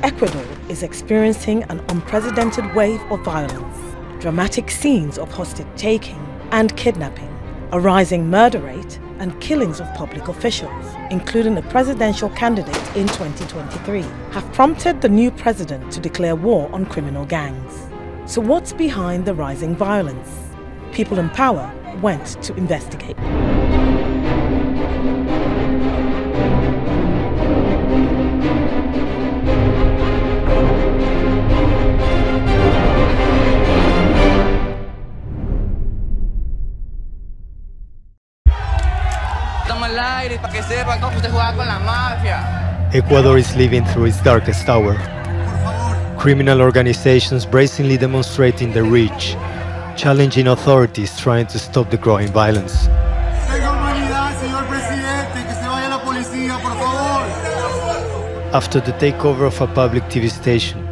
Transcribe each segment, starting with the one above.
Ecuador is experiencing an unprecedented wave of violence, dramatic scenes of hostage-taking and kidnapping, a rising murder rate and killings of public officials, including a presidential candidate in 2023, have prompted the new president to declare war on criminal gangs. So what's behind the rising violence? People in power went to investigate. Ecuador is living through its darkest hour. Criminal organizations brazenly demonstrating their reach, challenging authorities trying to stop the growing violence. After the takeover of a public TV station,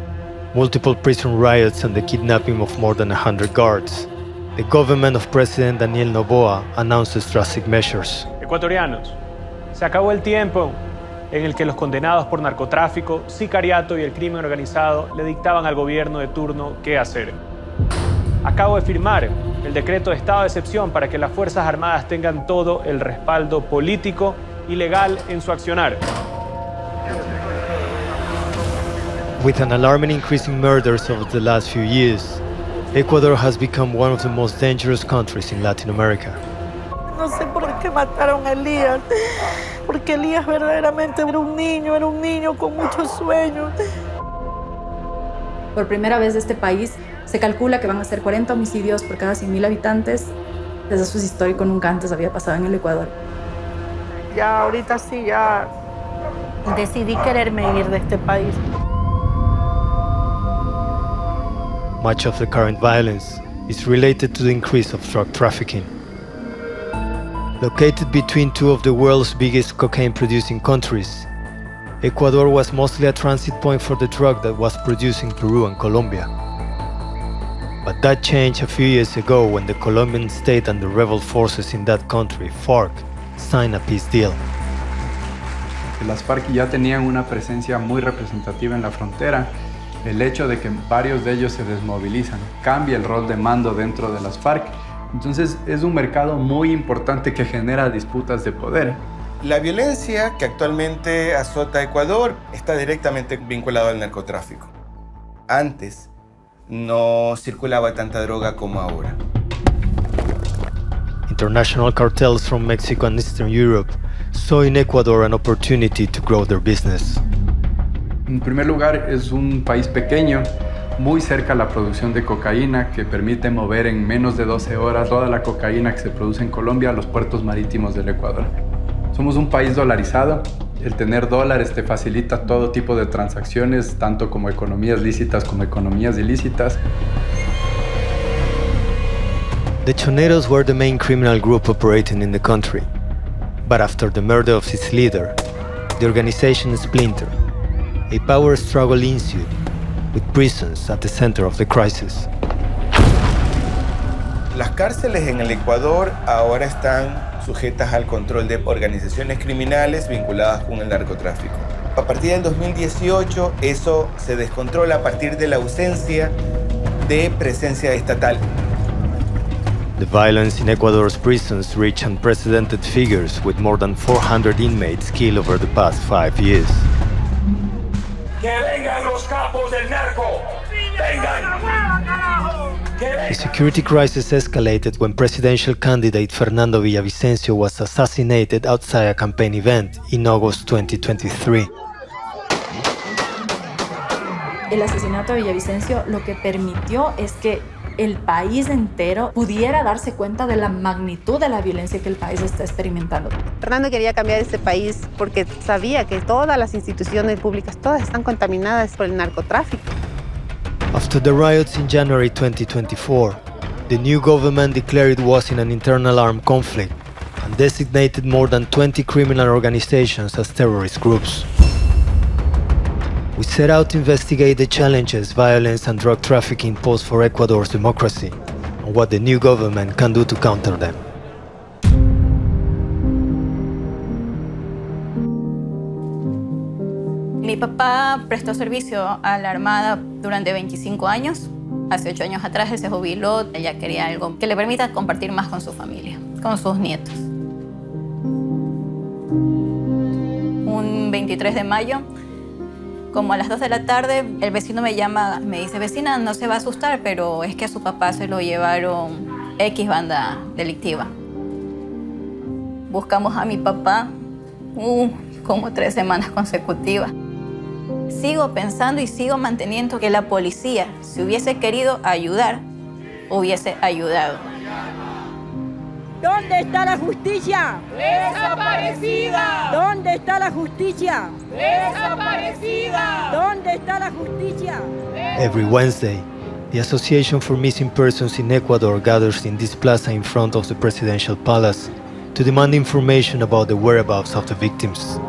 multiple prison riots and the kidnapping of more than 100 guards, the government of President Daniel Noboa announces drastic measures. Ecuatorianos, se acabó el tiempo en el que los condenados por narcotráfico, sicariato y el crimen organizado le dictaban al gobierno de turno qué hacer. Acabo de firmar el decreto de estado de excepción para que las Fuerzas Armadas tengan todo el respaldo político y legal en su accionar. With an alarming increase in murders over the last few years, Ecuador has become one of the most dangerous countries in Latin America. No sé por qué mataron a Elías, porque Elías verdaderamente era un niño con muchos sueños. Por primera vez de este país se calcula que van a ser 40 homicidios por cada 100.000 habitantes. Eso es histórico, nunca antes había pasado en el Ecuador. Ya ahorita sí, ya decidí quererme ir de este país. Much of the current violence is related to the increase of drug trafficking. Located between two of the world's biggest cocaine-producing countries, Ecuador was mostly a transit point for the drug that was produced in Peru and Colombia. But that changed a few years ago when the Colombian state and the rebel forces in that country, FARC, signed a peace deal. Las FARC ya tenían una presencia muy representativa en la frontera. El hecho de que varios de ellos se desmovilizan cambia el rol de mando dentro de las FARC. Entonces es un mercado muy importante que genera disputas de poder. La violencia que actualmente azota a Ecuador está directamente vinculada al narcotráfico. Antes no circulaba tanta droga como ahora. International cartels from Mexico and Eastern Europe saw in Ecuador an opportunity to grow their business. En primer lugar, es un país pequeño, muy cerca a la producción de cocaína, que permite mover en menos de 12 horas toda la cocaína que se produce en Colombia a los puertos marítimos del Ecuador. Somos un país dolarizado. El tener dólares te facilita todo tipo de transacciones, tanto como economías lícitas como economías ilícitas. The Choneros were the main criminal group operating in the country. But after the murder of its leader, the organization splintered. A power struggle ensued, with prisons at the center of the crisis. Las cárceles en el Ecuador ahora están sujetas al control de organizaciones criminales vinculadas con el narcotráfico. A partir del 2018, eso se descontrola a partir de la ausencia de presencia estatal. The violence in Ecuador's prisons reached unprecedented figures, with more than 400 inmates killed over the past 5 years. ¡Que vengan los capos del narco! ¡Vengan! The security crisis escalated when presidential candidate Fernando Villavicencio was assassinated outside a campaign event in August 2023. El asesinato de Villavicencio lo que permitió es que el país entero pudiera darse cuenta de la magnitud de la violencia que el país está experimentando. Fernando quería cambiar este país porque sabía que todas las instituciones públicas, todas están contaminadas por el narcotráfico. After the riots in January 2024, the new government declared it was in an internal armed conflict and designated more than 20 criminal organizations as terrorist groups. We set out to investigate the challenges violence and drug trafficking pose for Ecuador's democracy and what the new government can do to counter them. Mi papá prestó servicio a la Armada durante 25 años. Hace 8 años atrás él se jubiló. Ella quería algo que le permita compartir más con su familia, con sus nietos. Un 23 de mayo, como a las 2 de la tarde, el vecino me llama, me dice, vecina, no se va a asustar, pero es que a su papá se lo llevaron X banda delictiva. Buscamos a mi papá como 3 semanas consecutivas. Sigo pensando y sigo manteniendo que la policía, si hubiese querido ayudar, hubiese ayudado. ¿Dónde está la justicia? ¡Desaparecida! ¿Dónde está la justicia? ¡Desaparecida! ¿Dónde está la justicia? Every Wednesday, the Association for Missing Persons in Ecuador gathers in this plaza in front of the Presidential Palace to demand information about the whereabouts of the victims.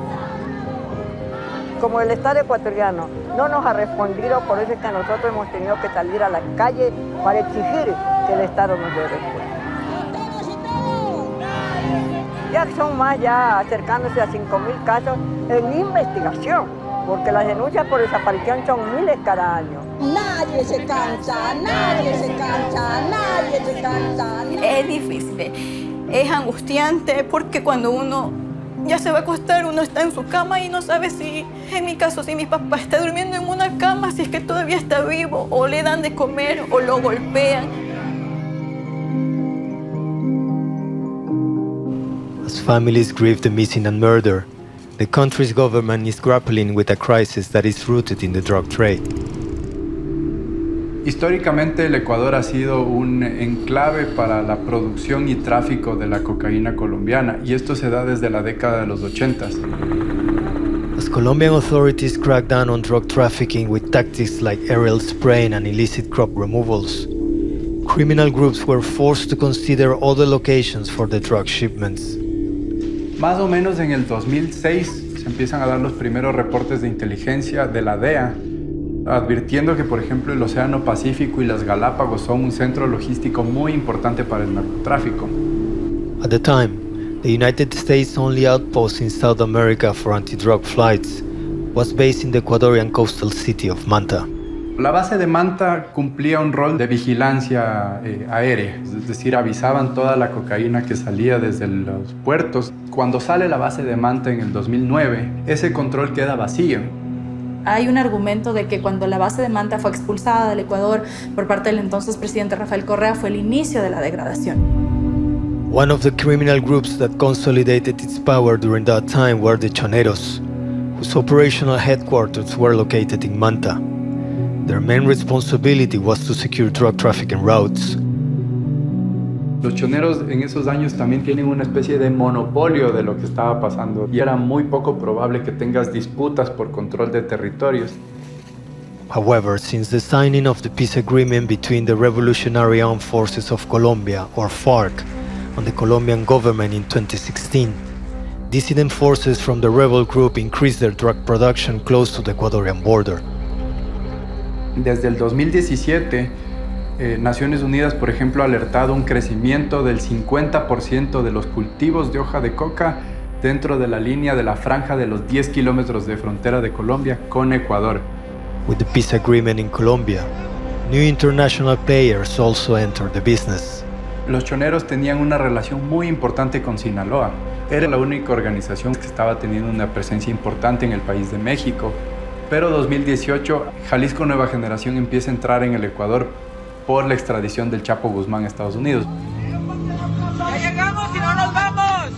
Como el Estado ecuatoriano no nos ha respondido, por eso es que nosotros hemos tenido que salir a la calle para exigir que el Estado nos dé respuesta. Ya son más, ya acercándose a 5.000 casos en investigación, porque las denuncias por desaparición son miles cada año. Nadie se cansa, nadie se cansa, nadie se cansa. Es difícil, es angustiante, porque cuando uno ya se va a acostar, uno está en su cama y no sabe si, en mi caso, si mi papá está durmiendo en una cama, si es que todavía está vivo, o le dan de comer, o lo golpean. As families grieve the missing and murder, the country's government is grappling with a crisis that is rooted in the drug trade. Históricamente, el Ecuador ha sido un enclave para la producción y tráfico de la cocaína colombiana, y esto se da desde la década de los 80s. As Colombian authorities crack down on drug trafficking with tactics like aerial spraying and illicit crop removals, criminal groups were forced to consider other locations for the drug shipments. Más o menos en el 2006 se empiezan a dar los primeros reportes de inteligencia de la DEA, advirtiendo que, por ejemplo, el Océano Pacífico y las Galápagos son un centro logístico muy importante para el narcotráfico. At the time, the United States' only outpost in South America for anti-drug flights was based in the Ecuadorian coastal city of Manta. La base de Manta cumplía un rol de vigilancia aérea, es decir, avisaban toda la cocaína que salía desde los puertos. Cuando sale la base de Manta en el 2009, ese control queda vacío. Hay un argumento de que cuando la base de Manta fue expulsada del Ecuador por parte del entonces presidente Rafael Correa fue el inicio de la degradación. One of the criminal groups that consolidated its power during that time were the Choneros, whose operational headquarters were located in Manta. Their main responsibility was to secure drug trafficking routes. Los choneros en esos años también tienen una especie de monopolio de lo que estaba pasando y era muy poco probable que tengas disputas por control de territorios. However, since the signing of the peace agreement between the Revolutionary Armed Forces of Colombia, or FARC, and the Colombian government in 2016, dissident forces from the rebel group increased their drug production close to the Ecuadorian border. Desde el 2017, Naciones Unidas, por ejemplo, ha alertado un crecimiento del 50% de los cultivos de hoja de coca dentro de la línea de la franja de los 10 kilómetros de frontera de Colombia con Ecuador. With the peace agreement in Colombia, new international players also entered the business. Los choneros tenían una relación muy importante con Sinaloa. Era la única organización que estaba teniendo una presencia importante en el país de México. Pero 2018, Jalisco Nueva Generación empieza a entrar en el Ecuador por la extradición del Chapo Guzmán a Estados Unidos. ¡Ya llegamos y no nos vamos!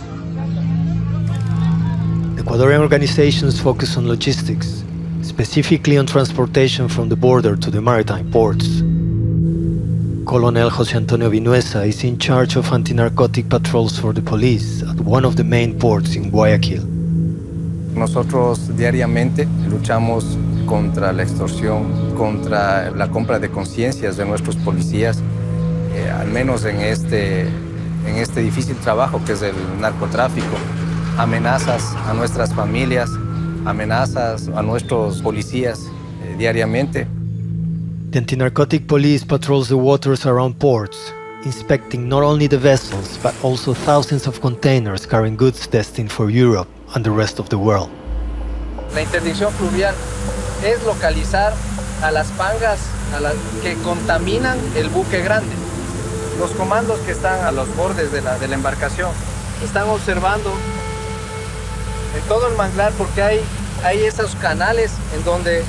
Ecuadorian organizations focus on logistics, specifically on transportation from the border to the maritime ports. Colonel José Antonio Vinuesa is in charge of anti-narcotic patrols for the police at one of the main ports in Guayaquil. Nosotros diariamente luchamos contra la extorsión, contra la compra de conciencias de nuestros policías, al menos en este difícil trabajo que es el narcotráfico. Amenazas a nuestras familias, amenazas a nuestros policías diariamente. The anti-narcotic police patrols the waters around ports, inspecting not only the vessels, but also thousands of containers carrying goods destined for Europe and the rest of the world. La interdicción fluvial es localizar a las pangas que contaminan el buque grande. Los comandos que están a los bordes de la embarcación están observando en todo el manglar porque hay esos canales en donde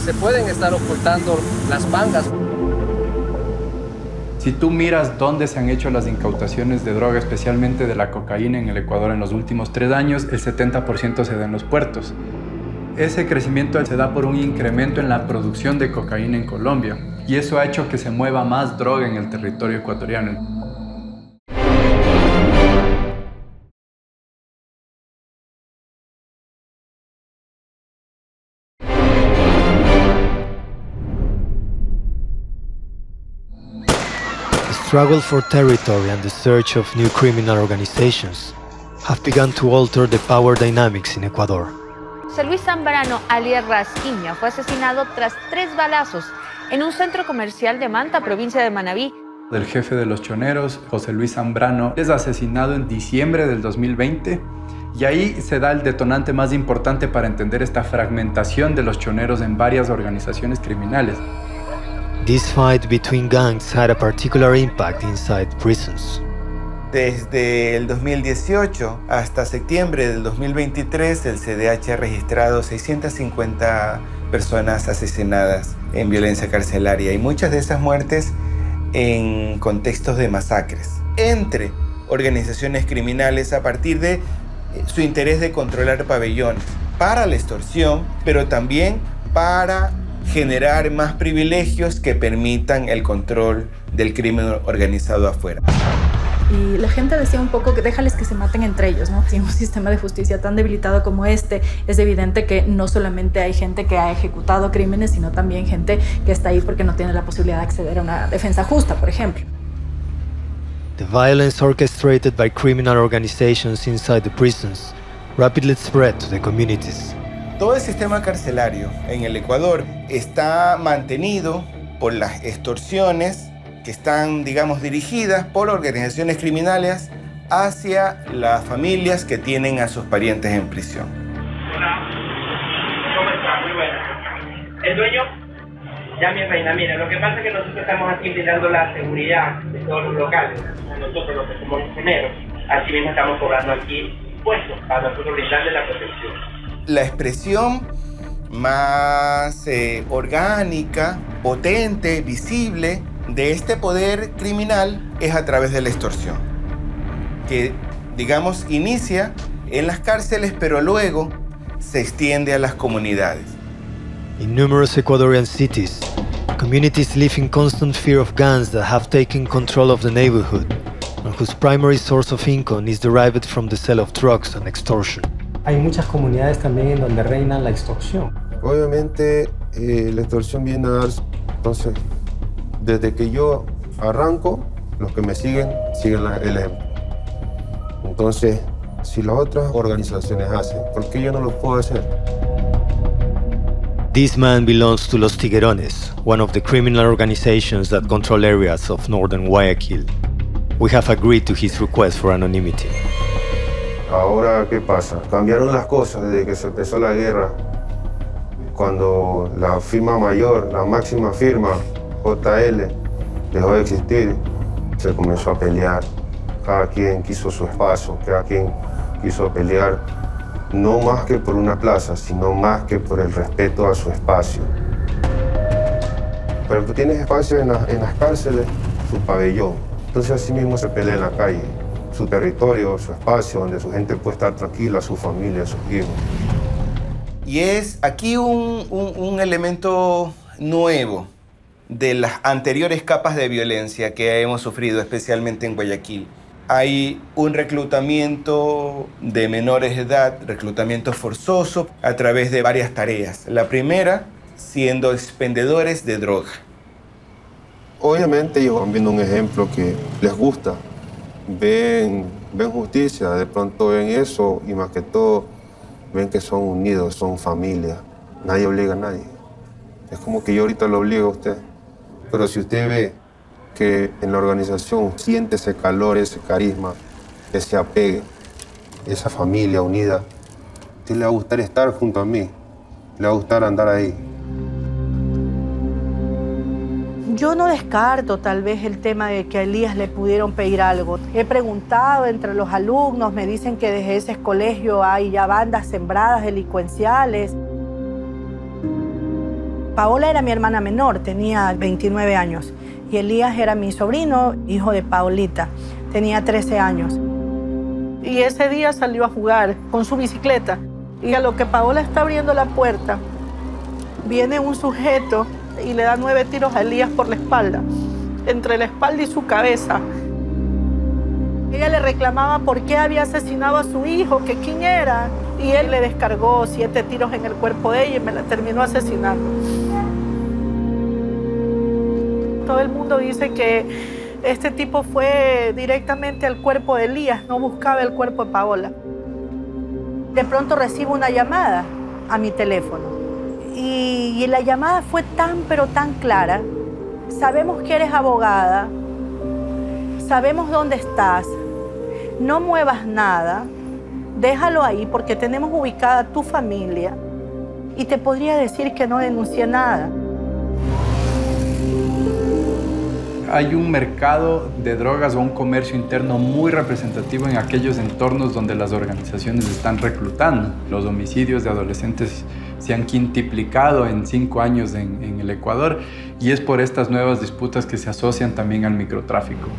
se pueden estar ocultando las pangas. Si tú miras dónde se han hecho las incautaciones de droga, especialmente de la cocaína en el Ecuador en los últimos 3 años, el 70% se da en los puertos. Ese crecimiento se da por un incremento en la producción de cocaína en Colombia y eso ha hecho que se mueva más droga en el territorio ecuatoriano. The struggle for territory and the search of new criminal organizations have begun to alter the power dynamics in Ecuador. José Luis Zambrano, alias Rasquiña, fue asesinado tras 3 balazos en un centro comercial de Manta, provincia de Manabí. El jefe de los choneros, José Luis Zambrano, es asesinado en diciembre del 2020 y ahí se da el detonante más importante para entender esta fragmentación de los choneros en varias organizaciones criminales. This fight between gangs had a particular impact inside prisons. Desde el 2018 hasta septiembre del 2023, el CDH ha registrado 650 personas asesinadas en violencia carcelaria y muchas de esas muertes en contextos de masacres entre organizaciones criminales a partir de su interés de controlar pabellones para la extorsión, pero también para generar más privilegios que permitan el control del crimen organizado afuera. Y la gente decía un poco que déjales que se maten entre ellos, ¿no? Si en un sistema de justicia tan debilitado como este, es evidente que no solamente hay gente que ha ejecutado crímenes, sino también gente que está ahí porque no tiene la posibilidad de acceder a una defensa justa, por ejemplo. The violence orchestrated by criminal organizations inside the prisons rapidly spread to the communities. Todo el sistema carcelario en el Ecuador está mantenido por las extorsiones que están, digamos, dirigidas por organizaciones criminales hacia las familias que tienen a sus parientes en prisión. Hola, ¿cómo está? Muy buena. ¿El dueño? Ya, mi reina, mira, lo que pasa es que nosotros estamos aquí brindando la seguridad de todos los locales, nosotros los que somos los choneros. Así mismo estamos cobrando aquí impuestos para nosotros brindarle la protección. La expresión más orgánica, potente, visible de este poder criminal es a través de la extorsión, que, digamos, inicia en las cárceles, pero luego se extiende a las comunidades. In numerous Ecuadorian cities, communities live in constant fear of gangs that have taken control of the neighborhood and whose primary source of income is derived from the sale of drugs and extortion. Hay muchas comunidades también en donde reina la extorsión. Obviamente la extorsión viene a dar, entonces, desde que yo arranco, los que me siguen el ejemplo. Entonces, si las otras organizaciones hacen, ¿por qué yo no lo puedo hacer? This man belongs to Los Tiguerones, one of the criminal organizations that control areas of northern Guayaquil. We have agreed to his request for anonymity. Ahora, ¿qué pasa? Cambiaron las cosas desde que se empezó la guerra. Cuando la firma mayor, la máxima firma, JL, dejó de existir, se comenzó a pelear. Cada quien quiso su espacio, cada quien quiso pelear, no más que por una plaza, sino más que por el respeto a su espacio. Pero tú tienes espacio en las cárceles, su pabellón. Entonces así mismo se pelea en la calle. Su territorio, su espacio, donde su gente puede estar tranquila, su familia, sus hijos. Y es aquí un elemento nuevo de las anteriores capas de violencia que hemos sufrido, especialmente en Guayaquil. Hay un reclutamiento de menores de edad, reclutamiento forzoso a través de varias tareas. La primera, siendo expendedores de droga. Obviamente ellos van viendo un ejemplo que les gusta. Ven justicia, de pronto ven eso y más que todo ven que son unidos, son familia. Nadie obliga a nadie. Es como que yo ahorita lo obligo a usted. Pero si usted ve que en la organización siente ese calor, ese carisma, ese apegue, esa familia unida, usted le va a gustar estar junto a mí, le va a gustar andar ahí. Yo no descarto tal vez el tema de que a Elías le pudieron pedir algo. He preguntado entre los alumnos, me dicen que desde ese colegio hay ya bandas sembradas delincuenciales. Paola era mi hermana menor, tenía 29 años. Y Elías era mi sobrino, hijo de Paolita, tenía 13 años. Y ese día salió a jugar con su bicicleta. Y a lo que Paola está abriendo la puerta, viene un sujeto y le da 9 tiros a Elías por la espalda, entre la espalda y su cabeza. Ella le reclamaba por qué había asesinado a su hijo, que quién era, y él le descargó 7 tiros en el cuerpo de ella y me la terminó asesinando. Todo el mundo dice que este tipo fue directamente al cuerpo de Elías, no buscaba el cuerpo de Paola. De pronto recibo una llamada a mi teléfono. Y la llamada fue tan, pero tan clara. Sabemos que eres abogada, sabemos dónde estás, no muevas nada, déjalo ahí porque tenemos ubicada tu familia y te podría decir que no denuncié nada. Hay un mercado de drogas o un comercio interno muy representativo en aquellos entornos donde las organizaciones están reclutando. Los homicidios de adolescentes se han quintuplicado en 5 años en el Ecuador y es por estas nuevas disputas que se asocian también al microtráfico.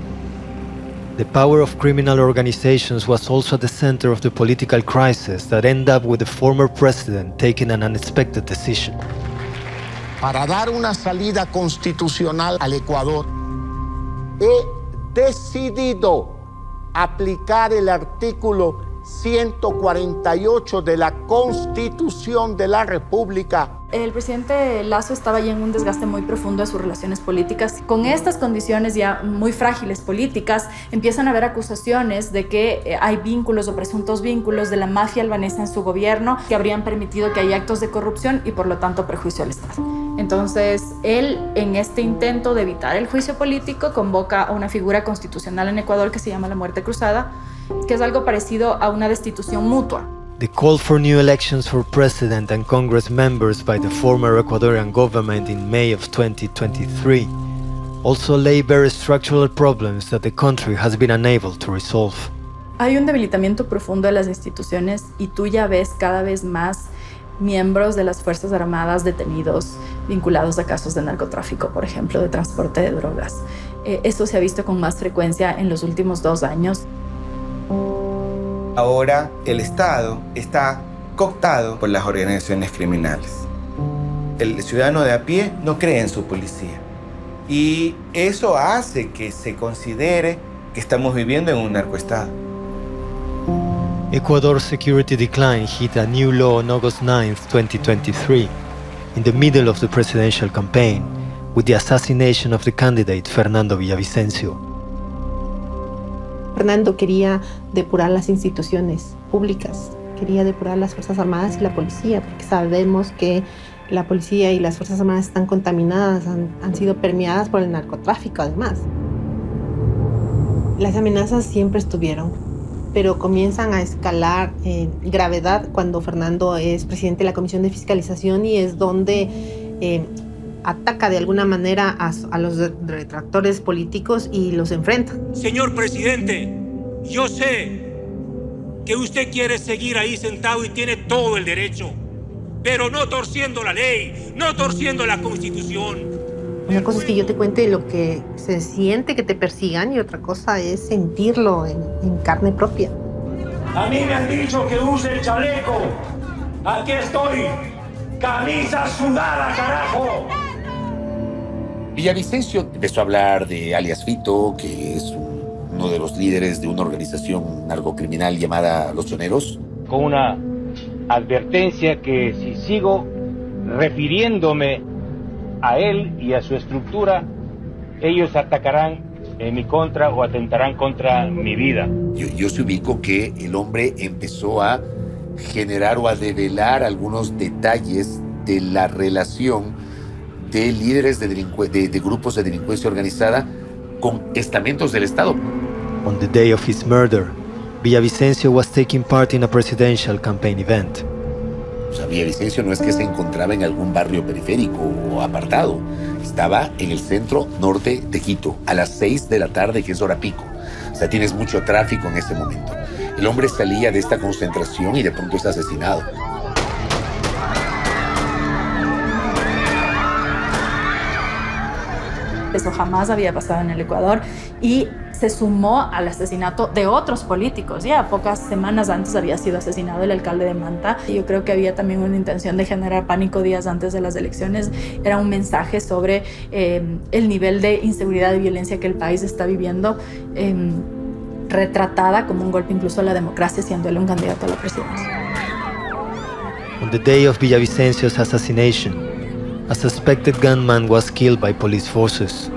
The power of criminal organizations was also at the center of the political crisis that ended up with the former president taking an unexpected decision. Para dar una salida constitucional al Ecuador, he decidido aplicar el artículo 148 de la Constitución de la República. El presidente Lasso estaba ya en un desgaste muy profundo de sus relaciones políticas. Con estas condiciones ya muy frágiles políticas, empiezan a haber acusaciones de que hay vínculos o presuntos vínculos de la mafia albanesa en su gobierno que habrían permitido que haya actos de corrupción y por lo tanto perjuicio al Estado. Entonces, él, en este intento de evitar el juicio político, convoca a una figura constitucional en Ecuador que se llama la muerte cruzada, que es algo parecido a una destitución mutua. The call for new elections for president and Congress members by the former Ecuadorian government in May of 2023 also lay bare structural problems that the country has been unable to resolve. Hay un debilitamiento profundo de las instituciones y tú ya ves cada vez más miembros de las Fuerzas Armadas detenidos vinculados a casos de narcotráfico, por ejemplo, de transporte de drogas. Esto se ha visto con más frecuencia en los últimos 2 años. Ahora el Estado está cooptado por las organizaciones criminales. El ciudadano de a pie no cree en su policía. Y eso hace que se considere que estamos viviendo en un narcoestado. Ecuador's security decline hit a new low on August 9, 2023, in the middle of the presidential campaign, with the assassination of the candidate Fernando Villavicencio. Fernando quería depurar las instituciones públicas, quería depurar las Fuerzas Armadas y la policía, porque sabemos que la policía y las Fuerzas Armadas están contaminadas, han sido permeadas por el narcotráfico además. Las amenazas siempre estuvieron, pero comienzan a escalar en gravedad cuando Fernando es presidente de la Comisión de Fiscalización y es donde ataca de alguna manera a los detractores políticos y los enfrenta. Señor presidente, yo sé que usted quiere seguir ahí sentado y tiene todo el derecho, pero no torciendo la ley, no torciendo la Constitución. Una cosa es que yo te cuente lo que se siente que te persigan y otra cosa es sentirlo en carne propia. A mí me han dicho que use el chaleco. Aquí estoy, camisa sudada, carajo. Villavicencio empezó a hablar de alias Fito, que es uno de los líderes de una organización narcocriminal llamada Los Choneros. Con una advertencia que si sigo refiriéndome a él y a su estructura, ellos atacarán en mi contra o atentarán contra mi vida. Yo se ubico que el hombre empezó a generar o a develar algunos detalles de la relación de líderes de grupos de delincuencia organizada con estamentos del Estado. On the day of his murder, Villavicencio was taking part in a presidential campaign event. O sea, Villavicencio no es que se encontraba en algún barrio periférico o apartado. Estaba en el centro norte de Quito, a las 6 de la tarde, que es hora pico. O sea, tienes mucho tráfico en ese momento. El hombre salía de esta concentración y de pronto es asesinado. Eso jamás había pasado en el Ecuador y se sumó al asesinato de otros políticos. Ya pocas semanas antes había sido asesinado el alcalde de Manta. Yo creo que había también una intención de generar pánico días antes de las elecciones. Era un mensaje sobre el nivel de inseguridad y violencia que el país está viviendo, retratada como un golpe incluso a la democracia, siendo él un candidato a la presidencia. On the day of Villavicencio's assassination, a suspected gunman was killed by police forces.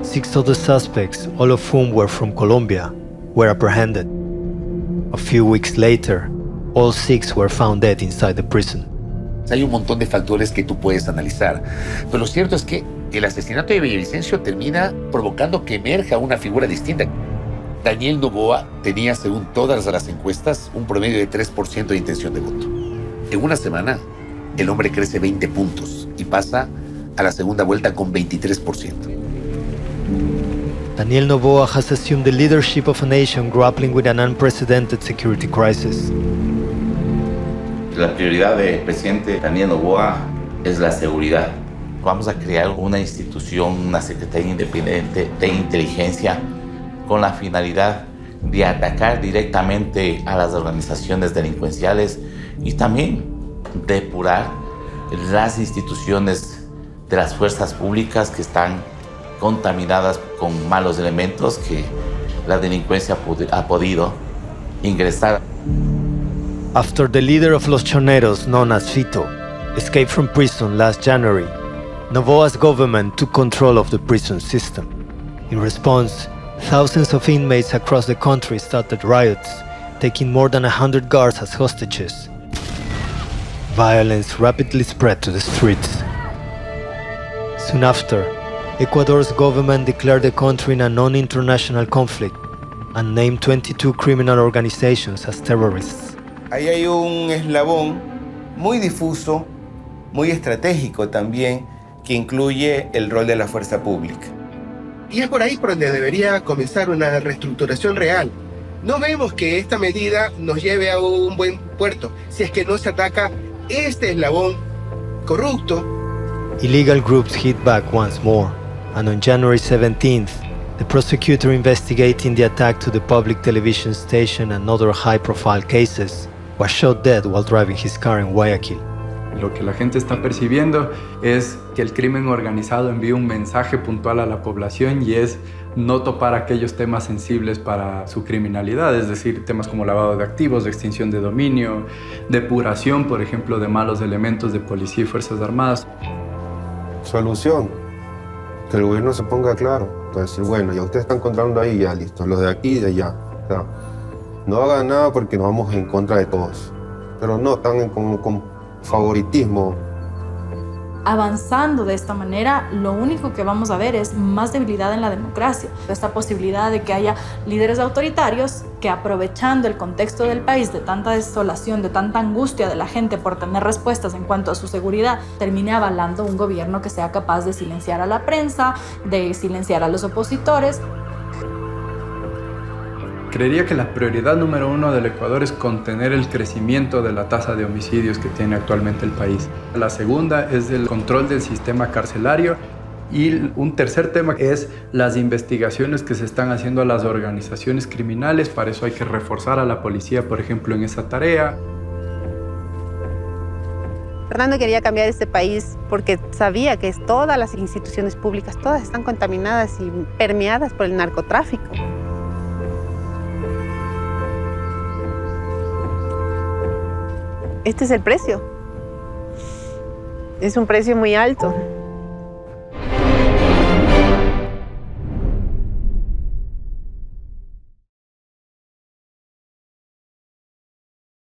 6 other suspects, all of whom were from Colombia, were apprehended. A few weeks later, all 6 were found dead inside the prison. Hay un montón de factores que tú puedes analizar, pero lo cierto es que el asesinato de Villavicencio termina provocando que emerja una figura distinta. Daniel Noboa tenía, según todas las encuestas, un promedio de 3% de intención de voto. En una semana, el hombre crece 20 puntos y pasa a la segunda vuelta con 23%. Daniel Noboa has assumed the leadership of a nation grappling with an unprecedented security crisis. La prioridad del presidente Daniel Noboa es la seguridad. Vamos a crear una institución, una Secretaría Independiente de Inteligencia con la finalidad de atacar directamente a las organizaciones delincuenciales y también depurar las instituciones de las fuerzas públicas que están contaminadas con malos elementos que la delincuencia ha podido ingresar. After the leader of Los Choneros, known as Fito, escaped from prison last January, Noboa's government took control of the prison system. In response, thousands of inmates across the country started riots, taking more than 100 guards as hostages. Violence rapidly spread to the streets. Soon after, Ecuador's government declared the country in a non-international conflict and named 22 criminal organizations as terrorists. Ahí hay un eslabón muy difuso, muy estratégico también, que incluye el rol de la fuerza pública. Y es por ahí por donde debería comenzar una reestructuración real. No vemos que esta medida nos lleve a un buen puerto si es que no se ataca este eslabón corrupto. Illegal groups hit back once more, and on January 17th, the prosecutor investigating the attack to the public television station and other high-profile cases was shot dead while driving his car in Guayaquil. Lo que la gente está percibiendo es que el crimen organizado envía un mensaje puntual a la población y es no topar aquellos temas sensibles para su criminalidad, es decir, temas como lavado de activos, extinción de dominio, depuración, por ejemplo, de malos elementos de policía y fuerzas armadas. Solución, que el gobierno se ponga claro, decir, bueno, ya ustedes están controlando ahí, ya listo, los de aquí y de allá. O sea, no hagan nada porque nos vamos en contra de todos, pero no tan con favoritismo. Avanzando de esta manera, lo único que vamos a ver es más debilidad en la democracia. Esta posibilidad de que haya líderes autoritarios que, aprovechando el contexto del país de tanta desolación, de tanta angustia de la gente por tener respuestas en cuanto a su seguridad, termine avalando un gobierno que sea capaz de silenciar a la prensa, de silenciar a los opositores. Creería que la prioridad número 1 del Ecuador es contener el crecimiento de la tasa de homicidios que tiene actualmente el país. La segunda es el control del sistema carcelario y un tercer tema es las investigaciones que se están haciendo a las organizaciones criminales. Para eso hay que reforzar a la policía, por ejemplo, en esa tarea. Fernando quería cambiar este país porque sabía que todas las instituciones públicas, todas están contaminadas y permeadas por el narcotráfico. Este es el precio. Es un precio muy alto.